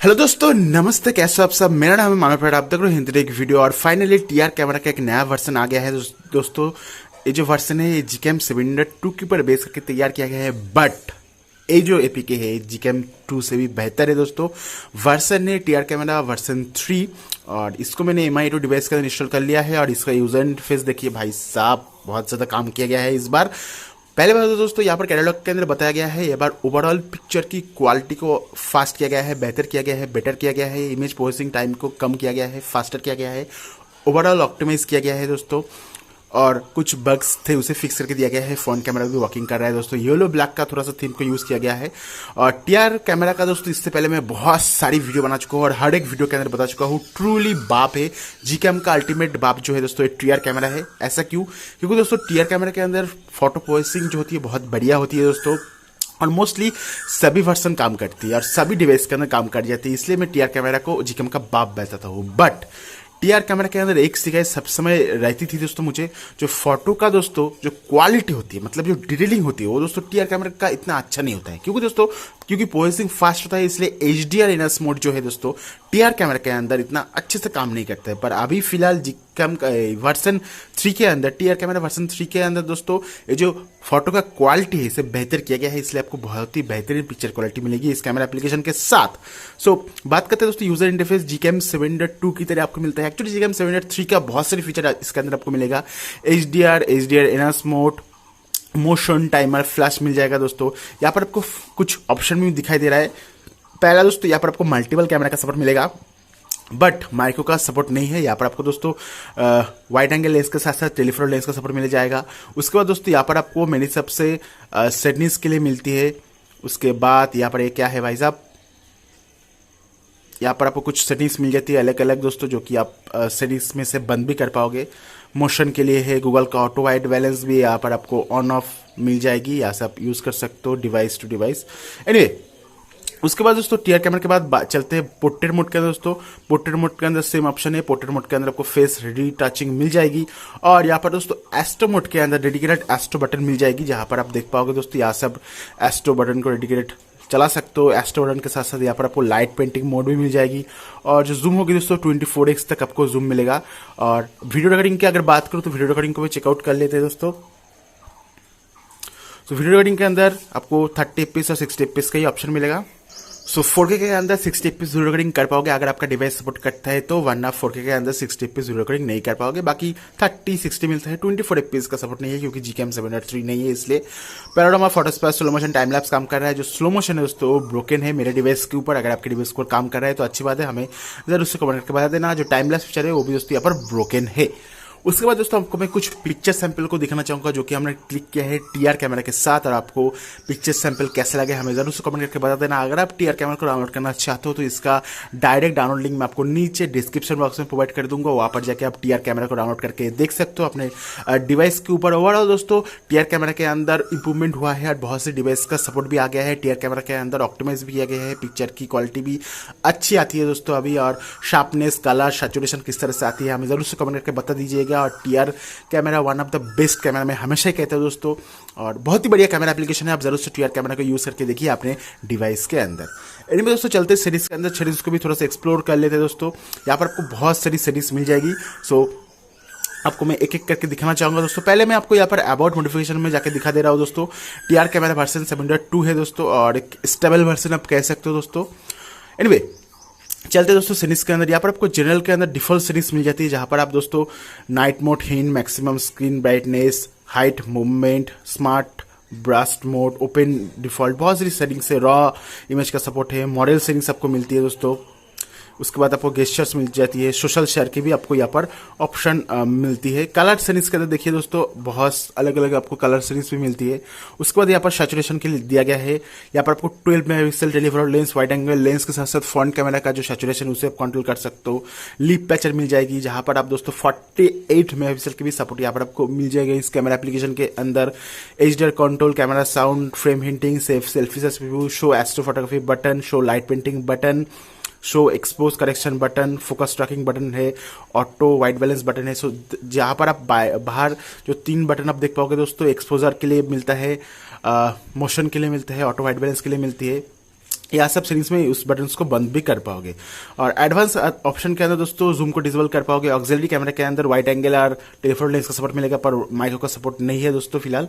Hello दोस्तों, नमस्ते। कैसे हो आप सब? मेरा नाम है मानव प्यार, आप देख रहे हो हिंदी वीडियो। और फाइनली टीआर कैमरा का एक नया वर्जन आ गया है दोस्तों। ये जो वर्जन है ये Gcam 7.2 के ऊपर बेस करके तैयार किया गया है, बट ये जो एपीके है Gcam 2 से भी बेहतर है दोस्तों। वर्जन है टीआर कैमरा वर्जन 3 और इसको मैंने MI2 डिवाइस का इंस्टॉल कर लिया है। और इसका यूजर इंटरफेस देखिए भाई साहब, बहुत ज़्यादा काम किया गया है इस बार। पहले बात तो दोस्तों यहाँ पर कैटलॉग के अंदर बताया गया है, ये बार ओवरऑल पिक्चर की क्वालिटी को फास्ट किया गया है, बेहतर किया गया है, बेटर किया गया है। इमेज प्रोसेसिंग टाइम को कम किया गया है, फास्टर किया गया है, ओवरऑल ऑप्टिमाइज किया गया है दोस्तों। और कुछ बग्स थे उसे फिक्स करके दिया गया है। फ्रंट कैमरा भी वर्किंग कर रहा है दोस्तों। येलो ब्लैक का थोड़ा सा थीम को यूज़ किया गया है। और टीआर कैमरा का दोस्तों इससे पहले मैं बहुत सारी वीडियो बना चुका हूँ और हर एक वीडियो के अंदर बता चुका हूँ, ट्रूली बाप है। Gcam का अल्टीमेट बाप जो है दोस्तों ये टीआर कैमरा है। ऐसा क्यों? क्योंकि दोस्तों टीआर कैमरा के अंदर फोटो प्रोसेसिंग जो होती है बहुत बढ़िया होती है दोस्तों। और मोस्टली सभी वर्जन काम करती है और सभी डिवाइस के अंदर काम कर जाती है। इसलिए मैं टीआर कैमरा को Gcam का बाप बताता हूँ। बट टीआर कैमरा के अंदर एक शिकायत सब समय रहती थी दोस्तों मुझे, जो फोटो का दोस्तों जो क्वालिटी होती है, मतलब जो डिटेलिंग होती है, वो दोस्तों टीआर कैमरा का इतना अच्छा नहीं होता है। क्योंकि प्रोसेसिंग फास्ट होता है, इसलिए HDR इनर्स मोड जो है दोस्तों टीआर कैमरा के अंदर इतना अच्छे से काम नहीं करता है। पर अभी फिलहाल Gcam वर्जन 3 के अंदर, टीआर कैमरा वर्जन 3 के अंदर दोस्तों ये जो फोटो का क्वालिटी है इसे बेहतर किया गया है। इसलिए आपको बहुत ही बेहतरीन पिक्चर क्वालिटी मिलेगी इस कैमरा एप्लीकेशन के साथ। बात करते हैं दोस्तों यूजर इंटरफेस Gcam 7.2 की तरह आपको मिलता है। एक्चुअली Gcam 7.3 का बहुत सारे फीचर इसके अंदर आपको मिलेगा। HDR इनर्स मोड, मोशन टाइमर, फ्लैश मिल जाएगा दोस्तों। यहाँ पर आपको कुछ ऑप्शन भी दिखाई दे रहा है। पहला दोस्तों यहाँ पर आपको मल्टीपल कैमरा का सपोर्ट मिलेगा, बट माइक्रो का सपोर्ट नहीं है। यहाँ पर आपको दोस्तों वाइड एंगल लेंस के साथ साथ टेलीफोटो लेंस का सपोर्ट मिल जाएगा। उसके बाद दोस्तों यहाँ पर आपको मेरी सबसे सेटिंग्स के लिए मिलती है। उसके बाद यहाँ पर ये क्या है भाई साहब, यहाँ पर आपको कुछ सेटिंग्स मिल जाती है अलग अलग दोस्तों, जो कि आप सेटिंग्स में से बंद भी कर पाओगे। मोशन के लिए है, गूगल का ऑटो वाइड बैलेंस भी यहाँ पर आपको ऑन ऑफ मिल जाएगी, यहाँ से आप यूज़ कर सकते हो डिवाइस टू डिवाइस। एनीवे, उसके बाद दोस्तों टीआर कैमरा के बाद चलते हैं पोर्ट्रेट मोड के अंदर दोस्तों। पोर्ट्रेट मोड के अंदर सेम ऑप्शन है। पोर्ट्रेट मोड के अंदर आपको फेस रेडी टचिंग मिल जाएगी। और यहाँ पर दोस्तों एस्ट्रो मोड के अंदर डेडिकेटेड एस्ट्रो बटन मिल जाएगी, जहाँ पर आप देख पाओगे दोस्तों यहाँ से आप एस्ट्रो बटन को डेडिकेटेड चला सकते हो। एस्ट्रो बटन के साथ साथ यहाँ पर आपको लाइट पेंटिंग मोड भी मिल जाएगी। और जो जूम होगी दोस्तों 24x तक आपको जूम मिलेगा। और वीडियो रिकॉर्डिंग की अगर बात करूँ तो वीडियो रिकॉर्डिंग को भी चेकआउट कर लेते हैं दोस्तों। वीडियो रिकॉर्डिंग के अंदर आपको 30 fps और 60 fps का ही ऑप्शन मिलेगा। 4K के अंदर 60 fps वीडियो रिकॉर्डिंग कर पाओगे अगर आपका डिवाइस सपोर्ट करता है तो, वरना 4K के अंदर 60 fps वीडियो रिकॉर्डिंग नहीं कर पाओगे। बाकी 30-60 मिलता है। 24 fps का सपोर्ट नहीं है क्योंकि Gcam 7.3 नहीं है, इसलिए। Panorama photo space slow motion time lapse काम कर रहा है। जो स्लो मोशन है दोस्तों ब्रोकन है मेरे डिवाइस के ऊपर। अगर आपके डिवाइस को काम कर रहा है तो अच्छी बात है, हमें जरूर उससे कमेंट करके बता देना। जो टाइम लैप्स फीचर है वो भी दोस्तों यहाँ पर ब्रोकन है। उसके बाद दोस्तों आपको मैं कुछ पिक्चर सैंपल को दिखाना चाहूंगा जो कि हमने क्लिक किया है टीआर कैमरा के साथ। और आपको पिक्चर सैंपल कैसे लगे हमें जरूर से कमेंट करके बता देना। अगर आप टीआर कैमरा को डाउनलोड करना चाहते हो तो इसका डायरेक्ट डाउनलोड लिंक मैं आपको नीचे डिस्क्रिप्शन बॉक्स में प्रोवाइड कर दूंगा। वहां पर जाकर आप टीआर कैमरा को डाउनलोड करके देख सकते हो अपने डिवाइस के ऊपर। ओवरऑल दोस्तों टीआर कैमरा के अंदर इंप्रूवमेंट हुआ है और बहुत से डिवाइस का सपोर्ट भी आ गया है। टीआर कैमरा के अंदर ऑप्टिमाइज भी किया गया है, पिक्चर की क्वालिटी भी अच्छी आती है दोस्तों अभी। और शार्पनेस, कलर, सैचुरेशन किस तरह से आती है हमें जरूर से कमेंट करके बता दीजिएगा। और TR camera one of the best camera मैं हमेशा ही कहता हूं दोस्तों, और बहुत ही बढ़िया कैमरा एप्लीकेशन है। आप जरूर से टीआर कैमरा को यूज करके देखिए अपने डिवाइस के अंदर। इनमें दोस्तों चलते सीरीज के अंदर, सीरीज को भी थोड़ा सा एक्सप्लोर कर लेते हैं दोस्तों। यहाँ पर आपको बहुत सारी सीरीज मिल जाएगी। आपको मैं एक एक करके दिखाना चाहूंगा दोस्तों। पहले मैं आपको यहाँ पर अबाउट नोटिफिकेशन में जाकर दिखा दे रहा हूँ दोस्तों। टीआर कैमरा वर्जन 7.2 है दोस्तों और एक स्टेबल वर्जन आप कह सकते हो दोस्तों। एनीवे, चलते दोस्तों सीरीज के अंदर। यहाँ पर आपको जनरल के अंदर डिफॉल्ट सीरीज मिल जाती है, जहाँ पर आप दोस्तों नाइट मोड, हिन, maximum screen brightness, height, movement, smart burst mode, open default, बहुत सारी सेटिंग्स है। रॉ इमेज का सपोर्ट है, मॉडल सेटिंग्स आपको मिलती है दोस्तों। उसके बाद आपको गेस्चर्स मिल जाती है, सोशल शेयर की भी आपको यहाँ पर ऑप्शन मिलती है। कलर सेटिंग्स के अंदर देखिए दोस्तों बहुत अलग अलग आपको कलर सेटिंग्स भी मिलती है। उसके बाद यहाँ पर सैचुरेशन के लिए दिया गया है। यहाँ पर आपको 12 megapixel telephoto lens, wide angle lens के साथ साथ फ्रंट कैमरा का जो सैचुरेशन उसे आप कंट्रोल कर सकते हो। लीप पैचर मिल जाएगी, जहाँ पर आप दोस्तों 48 मेगापिक्सल की भी सपोर्ट यहाँ पर आपको मिल जाएगा इस कैमरा एप्लीकेशन के अंदर। HDR control, camera sound, frame hinting, safe selfie review, show astro photography button, show light painting button, show expose correction button, focus tracking button है, ऑटो वाइट बैलेंस बटन है। जहाँ पर आप बाहर जो 3 बटन आप देख पाओगे दोस्तों, एक्सपोजर के लिए मिलता है, मोशन के लिए मिलता है, ऑटो वाइट बैलेंस के लिए मिलती है। या सब सीरीज में उस बटन को बंद भी कर पाओगे। और एडवांस ऑप्शन के अंदर दोस्तों जूम को डिसेबल कर पाओगे। ऑक्सिलरी कैमरा के अंदर वाइड एंगल और टेलीफोटो लेंस का सपोर्ट मिलेगा, पर माइक्रो का सपोर्ट नहीं है दोस्तों फिलहाल।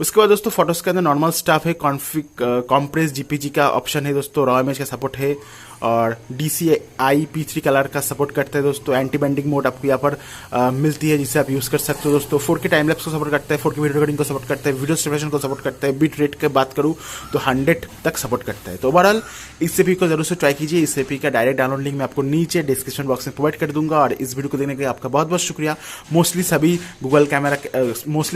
उसके बाद दोस्तों फोटोज के अंदर नॉर्मल स्टाफ है, कॉम्प्रेस जीपीजी का ऑप्शन है दोस्तों, रॉ इमेज का सपोर्ट है और DCI P3 कलर का सपोर्ट करता है दोस्तों। एंटी बेंडिंग मोड आपको यहाँ पर मिलती है जिससे आप यूज कर सकते हो दोस्तों। 4K टाइम लैप्स को सपोर्ट करता है, 4K वीडियो रिकॉर्डिंग को सपोर्ट करता है, वीडियो स्टेबलाइजेशन को सपोर्ट करता है। बीट रेट की बात करूँ तो 100 तक सपोर्ट करता है। तो ओवरऑल इस एपी को जरूर से ट्राई कीजिए। इस एपी का डायरेक्ट डाउनलोड लिंक मैं आपको नीचे डिस्क्रिप्शन बॉक्स में प्रोवाइड कर दूंगा। और इस वीडियो को देखने के लिए आपका बहुत बहुत शुक्रिया। मोस्टली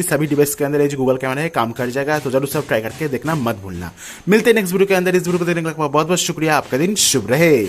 सभी डिवाइस के अंदर ये जो गूगल कैमरा है काम कर जाएगा, तो जरूर से ट्राई करके देखना मत भूलना। मिलते हैं नेक्स्ट वीडियो के अंदर। इस वीडियो को देखने के लिए बहुत बहुत शुक्रिया। आपका दिन शुभ रहे।